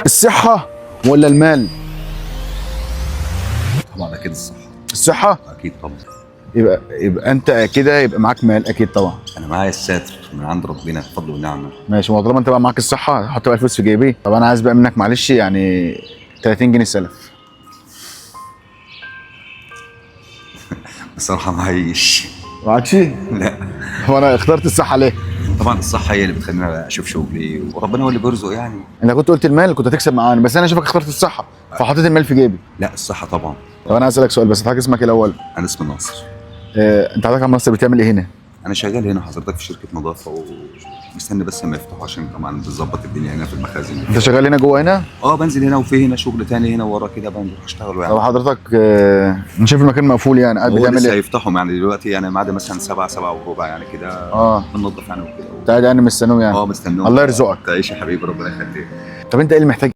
الصحة ولا المال؟ طبعا اكيد الصحه. الصحة. اكيد طبعا. يبقى انت كده يبقى معاك مال اكيد طبعا. انا معايا الساتر من عند ربنا بفضل ونعمه. ماشي، ما هو طالما انت بقى معاك الصحة هحط بقى الفلوس في جيبي. طب انا عايز بقى منك معلش يعني 30 جنيه سلف. بصراحه معيش. معكش؟ لا. هو انا اخترت الصحة ليه؟ طبعا الصحه هي اللي بتخليني اشوف شغلي وربنا هو اللي بيرزق يعني. انت كنت قلت المال كنت هتكسب معانا، بس انا شايفك اخترت الصحة فحطيت المال في جيبي. لا الصحه طبعا. طب انا عايز اسالك سؤال بس، حضرتك اسمك ايه الاول؟ انا اسمي ناصر. انت حضرتك يا مصر بتعمل ايه هنا؟ انا شغال هنا حضرتك في شركه نظافه ومستني بس ما يفتحوا عشان طبعا بنظبط الدنيا هنا في المخازن. انت شغال هنا جوه هنا؟ اه بنزل هنا وفي هنا شغل تاني هنا ورا كده بنروح اشتغله طب يعني. حضرتك انا شايف المكان مقفول يعني، قاعد هو بتعمل لسه ايه؟ هيفتحهم يعني دلوقتي يعني بعد مثلا 7 7 وربع يعني كده. اه بننظف يعني وكده. انت قاعد يعني مستنيهم يعني. اه مستنيهم. الله يرزقك. تعيش يا حبيبي ربنا يخليك. طب انت ايه اللي محتاج